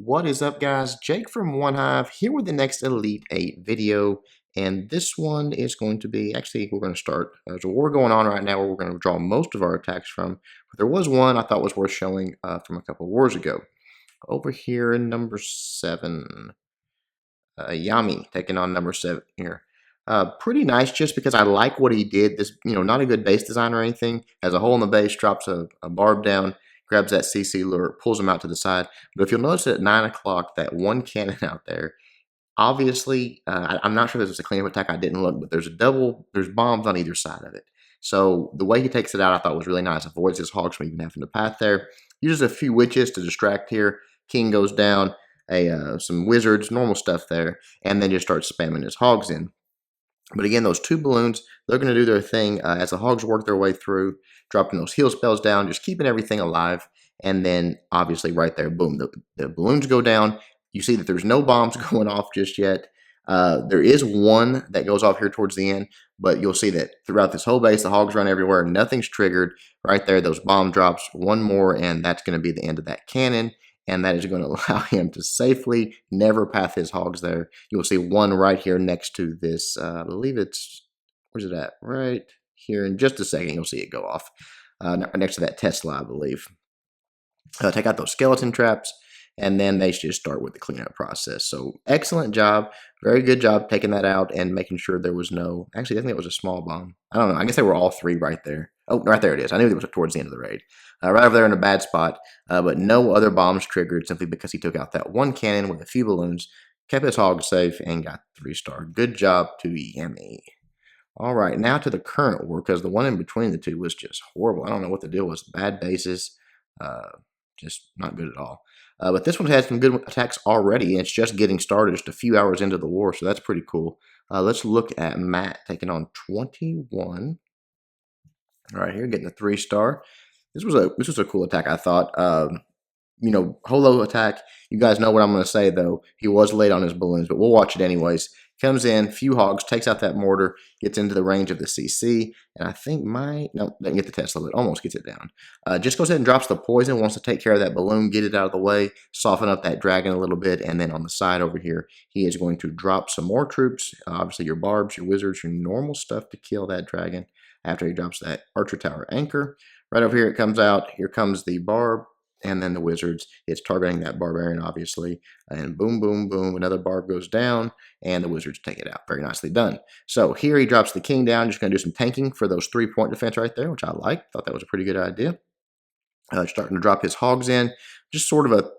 What is up, guys? Jake from One Hive here with the next Elite 8 video. And this one is going to be, actually, we're going to start. There's a war going on right now where we're going to draw most of our attacks from. But there was one I thought was worth showing from a couple wars ago. Over here in number 7, Yami taking on number 7 here. Pretty nice just because I like what he did. This, not a good base design or anything. Has a hole in the base, drops a barb down, grabs that CC lure, pulls him out to the side. But if you'll notice at 9 o'clock, that one cannon out there, obviously, I'm not sure if this was a cleanup attack. I didn't look, but there's bombs on either side of it. So the way he takes it out, I thought was really nice. Avoids his hogs from even having to path there. Uses a few witches to distract here. King goes down. Some wizards, normal stuff there, and then just starts spamming his hogs in. But again, those two balloons, they're going to do their thing as the hogs work their way through, dropping those heal spells down, just keeping everything alive. And then, obviously, right there, boom, the balloons go down. You see that there's no bombs going off just yet. There is one that goes off here towards the end, but you'll see that throughout this whole base, the hogs run everywhere. Nothing's triggered. Right there, those bomb drops, one more, and that's going to be the end of that cannon. And that is going to allow him to safely never path his hogs there. You'll see one right here next to this. I believe it's, where's it at? Right here. In just a second, you'll see it go off next to that Tesla, I believe. Take out those skeleton traps, and then they just start with the cleanup process. So excellent job. Very good job taking that out and making sure there was no, actually, I think it was a small bomb. I don't know. I guess they were all three right there. Oh, right there it is. I knew it was towards the end of the raid. Right over there in a bad spot, but no other bombs triggered simply because he took out that one cannon with a few balloons, kept his hog safe, and got 3-star. Good job to Yemi. All right, now to the current war, because the one in between the two was just horrible. I don't know what the deal was. Bad bases, just not good at all. But this one's had some good attacks already, and it's just getting started, just a few hours into the war, so that's pretty cool. Let's look at Matt taking on 21. All right, here, getting a 3-star. This was a cool attack, I thought. Holo attack. You guys know what I'm going to say, though. He was late on his balloons, but we'll watch it anyways. Comes in, few hogs, takes out that mortar, gets into the range of the CC, and I think doesn't get the Tesla, but almost gets it down. Just goes ahead and drops the poison, wants to take care of that balloon, get it out of the way, soften up that dragon a little bit, and then on the side over here, he is going to drop some more troops, obviously your barbs, your wizards, your normal stuff to kill that dragon after he drops that archer tower anchor. Right over here it comes out. Here comes the barb, and then the wizards. It's targeting that barbarian, obviously. And boom, boom, boom, another barb goes down, and the wizards take it out. Very nicely done. So here he drops the king down. Just going to do some tanking for those 3-point defense right there, which I like. Thought that was a pretty good idea. Starting to drop his hogs in. Just sort of a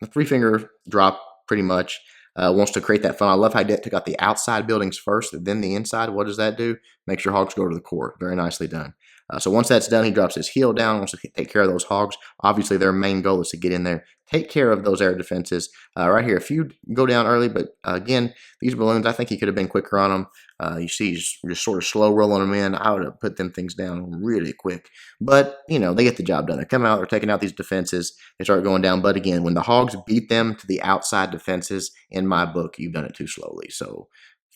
3-finger drop, pretty much. Wants to create that fun. I love how he took out the outside buildings first, then the inside. What does that do? Makes your hogs go to the core. Very nicely done. So once that's done, he drops his heel down, wants to take care of those hogs. Obviously, their main goal is to get in there, take care of those air defenses. Right here, a few go down early, but again, these balloons, I think he could have been quicker on them. You see he's just sort of slow rolling them in. I would have put them things down really quick. But, they get the job done. They come out, they're taking out these defenses. They start going down. But again, when the hogs beat them to the outside defenses, in my book, you've done it too slowly. So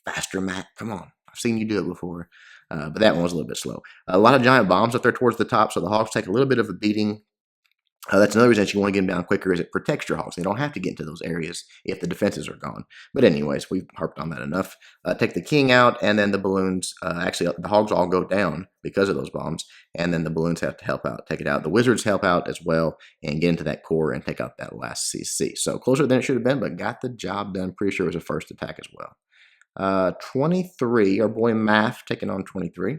faster, Matt. Come on. I've seen you do it before. But that one was a little bit slow. A lot of giant bombs up there towards the top, so the hogs take a little bit of a beating. That's another reason that you want to get them down quicker, is it protects your hogs. They don't have to get into those areas if the defenses are gone. But anyways, we've harped on that enough. Take the king out, and then the balloons, actually the hogs all go down because of those bombs, and then the balloons have to help out, take it out. The wizards help out as well and get into that core and take out that last CC. So closer than it should have been, but got the job done. Pretty sure it was a first attack as well. 23, our boy Math taking on 23.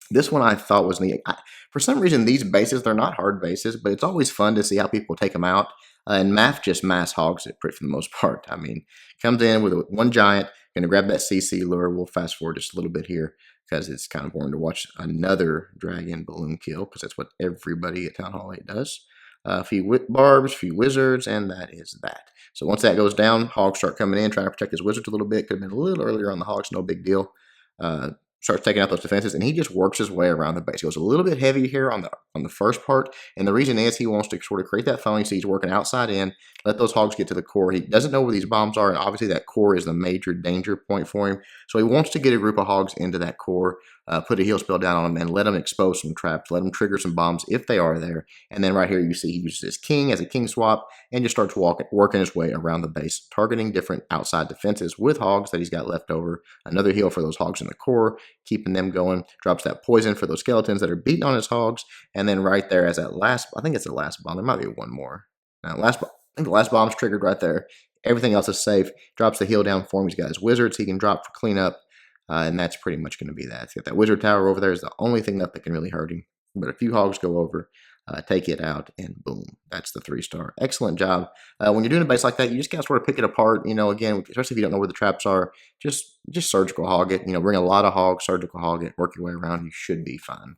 This one I thought was neat. For some reason, these bases, they're not hard bases, but it's always fun to see how people take them out. And Math just mass hogs it for the most part. I mean, comes in with one giant, going to grab that CC lure. We'll fast forward just a little bit here because it's kind of boring to watch another dragon balloon kill, because that's what everybody at Town Hall 8 does. A few barbs, a few wizards, and that is that. So once that goes down, hogs start coming in, trying to protect his wizards a little bit. Could have been a little earlier on the hogs, no big deal. Starts taking out those defenses, and he just works his way around the base. He goes a little bit heavy here on the first part, and the reason is he wants to sort of create that funnel. You see he's working outside in, let those hogs get to the core. He doesn't know where these bombs are, and obviously that core is the major danger point for him. So he wants to get a group of hogs into that core. put a heal spell down on him and let him expose some traps, let him trigger some bombs if they are there. And then right here you see he uses his king as a king swap and just starts working his way around the base, targeting different outside defenses with hogs that he's got left over. Another heal for those hogs in the core, keeping them going. Drops that poison for those skeletons that are beating on his hogs. And then right there as that last, I think it's the last bomb. There might be one more. I think the last bomb's triggered right there. Everything else is safe. Drops the heal down for him. He's got his wizards he can drop for cleanup. And that's pretty much going to be that. He's got that wizard tower over there is the only thing that can really hurt him. But a few hogs go over, take it out, and boom. That's the 3-star. Excellent job. When you're doing a base like that, you just got to sort of pick it apart. You know, again, especially if you don't know where the traps are, just surgical hog it. You know, bring a lot of hogs, surgical hog it, work your way around. You should be fine.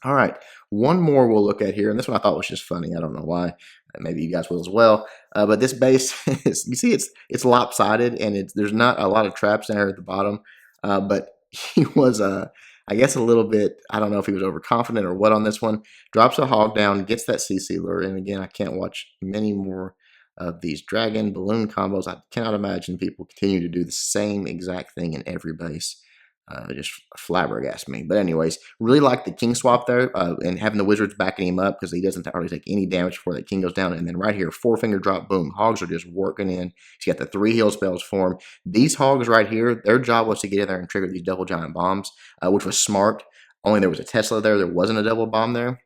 All right, one more we'll look at here, and this one I thought was just funny. I don't know why. Maybe you guys will as well. But this base, you see, it's lopsided, and there's not a lot of traps there at the bottom. But he was, I guess, a little bit. I don't know if he was overconfident or what on this one. Drops a hog down, gets that CC lure, and again, I can't watch many more of these dragon balloon combos. I cannot imagine people continue to do the same exact thing in every base. Just flabbergast me. But anyways, really like the king swap there and having the wizards backing him up because he doesn't hardly take any damage before that king goes down. And then right here, 4-finger drop, boom. Hogs are just working in. He's got the 3 heal spells for him. These hogs right here, their job was to get in there and trigger these double giant bombs, which was smart. Only there was a Tesla there. There wasn't a double bomb there.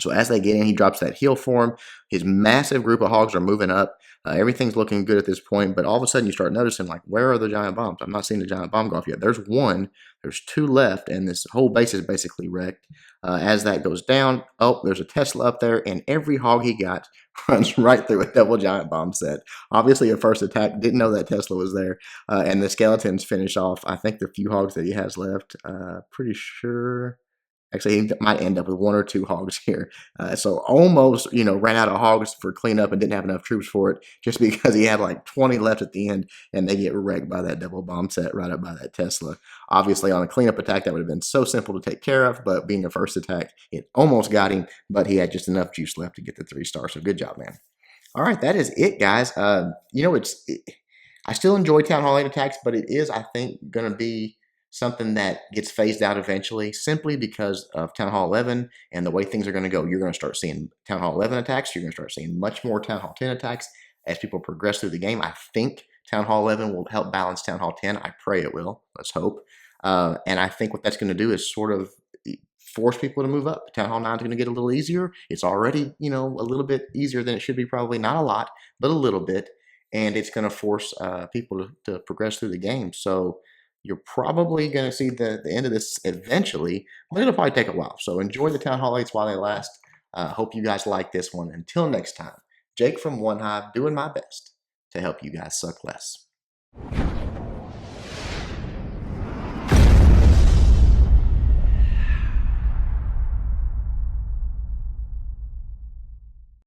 So as they get in, he drops that heal for him. His massive group of hogs are moving up. Everything's looking good at this point, but all of a sudden you start noticing, like, where are the giant bombs? I'm not seeing the giant bomb go off yet. There's one. There's 2 left, and this whole base is basically wrecked. As that goes down, oh, there's a Tesla up there, and every hog he got runs right through a double giant bomb set. Obviously, at first attack, didn't know that Tesla was there, and the skeletons finish off, I think, the few hogs that he has left. Pretty sure... Actually, he might end up with 1 or 2 hogs here. So almost, ran out of hogs for cleanup and didn't have enough troops for it just because he had like 20 left at the end and they get wrecked by that double bomb set right up by that Tesla. Obviously, on a cleanup attack, that would have been so simple to take care of, but being a first attack, it almost got him, but he had just enough juice left to get the 3 stars. So good job, man. All right, that is it, guys. I still enjoy Town Hall 8 attacks, but it is, I think, going to be something that gets phased out eventually simply because of Town Hall 11 and the way things are going to go. You're going to start seeing Town Hall 11 attacks. You're going to start seeing much more Town Hall 10 attacks as people progress through the game. I think Town Hall 11 will help balance Town Hall 10. I pray it will. Let's hope. And I think what that's going to do is sort of force people to move up. Town Hall 9 is going to get a little easier. It's already, a little bit easier than it should be, probably not a lot, but a little bit. And it's going to force people to progress through the game. So you're probably going to see the end of this eventually, but it'll probably take a while. So enjoy the Town Hall 8s while they last. Hope you guys like this one. Until next time, Jake from One Hive doing my best to help you guys suck less.